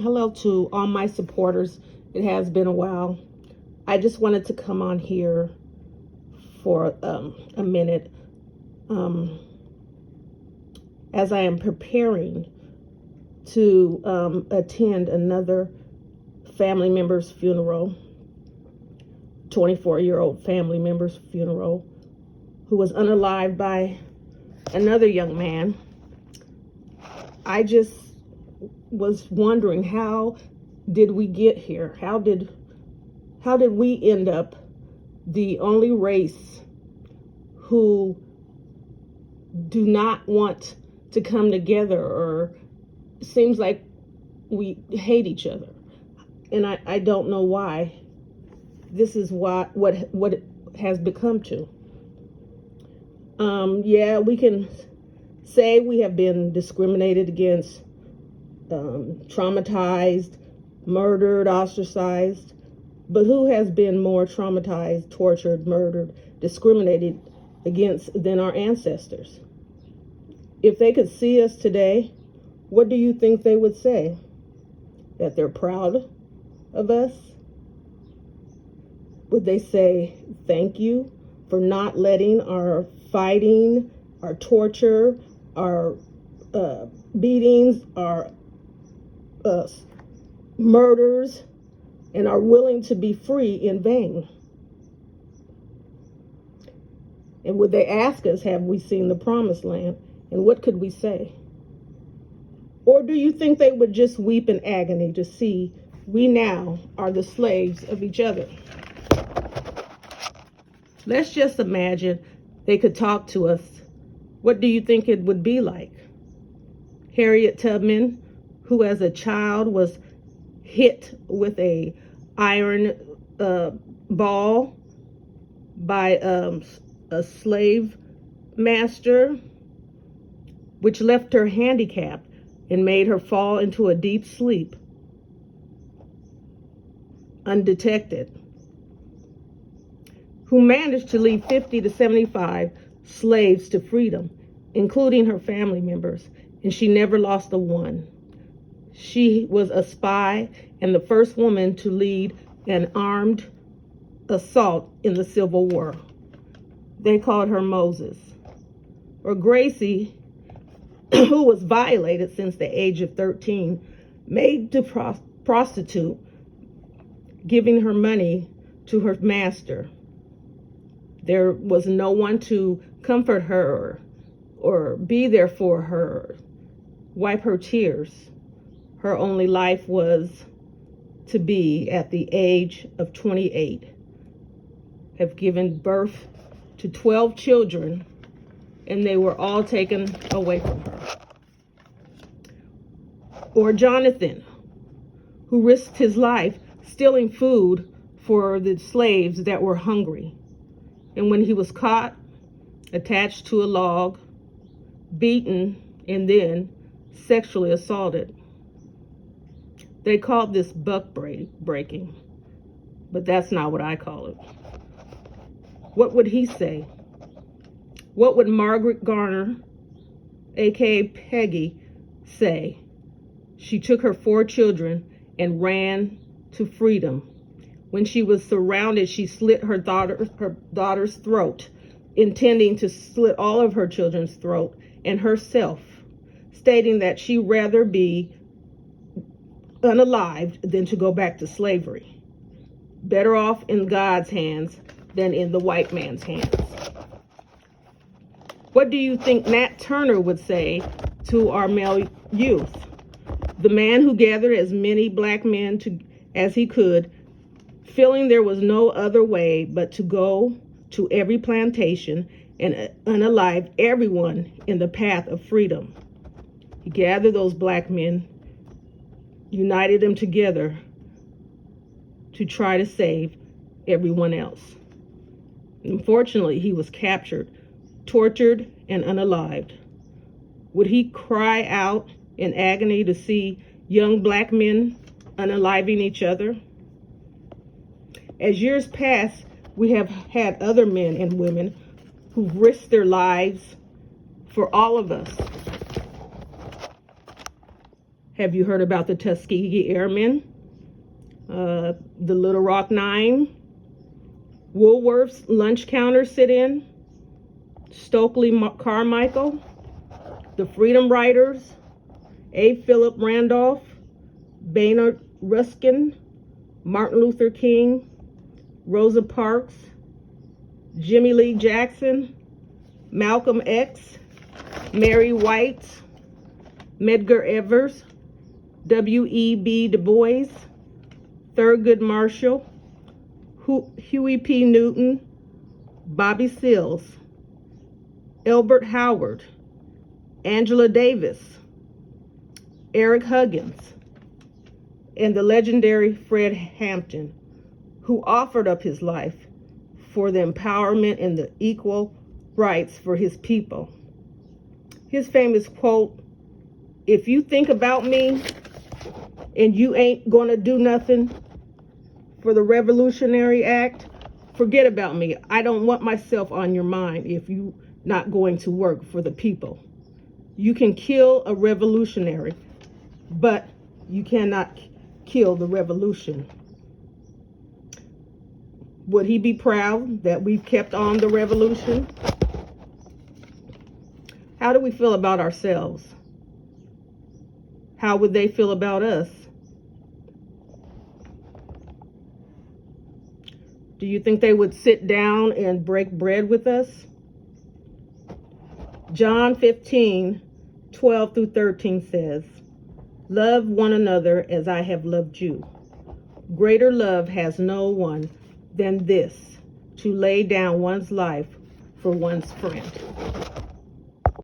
Hello to all my supporters. It has been a while. I just wanted to come on here for a minute as I am preparing to attend another family member's funeral, 24-year-old family member's funeral, who was unalived by another young man. I just was wondering, how did we get here? How did we end up the only race who do not want to come together, or seems like we hate each other? And I don't know why this is what it has become to. Yeah, we can say we have been discriminated against, traumatized, murdered, ostracized, but who has been more traumatized, tortured, murdered, discriminated against than our ancestors? If they could see us today, what do you think they would say? That they're proud of us? Would they say thank you for not letting our fighting, our torture, our beatings, our murders, and are willing to be free in vain? And would they ask us, have we seen the promised land? And what could we say? Or do you think they would just weep in agony to see we now are the slaves of each other? Let's just imagine they could talk to us. What do you think it would be like? Harriet Tubman, who as a child was hit with a iron ball by a slave master, which left her handicapped and made her fall into a deep sleep, undetected, who managed to lead 50 to 75 slaves to freedom, including her family members, and she never lost a one. She was a spy and the first woman to lead an armed assault in the Civil War. They called her Moses. Or Gracie, who was violated since the age of 13, made to prostitute, giving her money to her master. There was no one to comfort her or be there for her, wipe her tears. Her only life was to be, at the age of 28, have given birth to 12 children, and they were all taken away from her. Or Jonathan, who risked his life stealing food for the slaves that were hungry. And when he was caught, attached to a log, beaten, and then sexually assaulted. They called this buck breaking, but that's not what I call it. What would he say? What would Margaret Garner, aka Peggy, say? She took her 4 children and ran to freedom. When she was surrounded, she slit her daughter's throat, intending to slit all of her children's throat and herself, stating that she'd rather be unalived than to go back to slavery. Better off in God's hands than in the white man's hands. What do you think Nat Turner would say to our male youth? The man who gathered as many black men as he could, feeling there was no other way but to go to every plantation and unalive everyone in the path of freedom. He gathered those black men, united them together to try to save everyone else. Unfortunately, he was captured, tortured, and unalived. Would he cry out in agony to see young black men unaliving each other? As years pass, we have had other men and women who've risked their lives for all of us, Have you heard about the Tuskegee Airmen? The Little Rock Nine? Woolworth's lunch counter sit-in? Stokely Carmichael? The Freedom Riders? A. Philip Randolph? Bayard Ruskin? Martin Luther King? Rosa Parks? Jimmy Lee Jackson? Malcolm X? Mary White? Medgar Evers? W.E.B. Du Bois? Thurgood Marshall? Huey P. Newton? Bobby Seals? Elbert Howard? Angela Davis? Eric Huggins? And the legendary Fred Hampton, who offered up his life for the empowerment and the equal rights for his people. His famous quote, "If you think about me and you ain't gonna do nothing for the Revolutionary Act, forget about me. I don't want myself on your mind if you're not going to work for the people. You can kill a revolutionary, but you cannot kill the revolution." Would he be proud that we've kept on the revolution? How do we feel about ourselves? How would they feel about us? Do you think they would sit down and break bread with us? John 15:12-13 says, "Love one another as I have loved you. Greater love has no one than this, to lay down one's life for one's friend."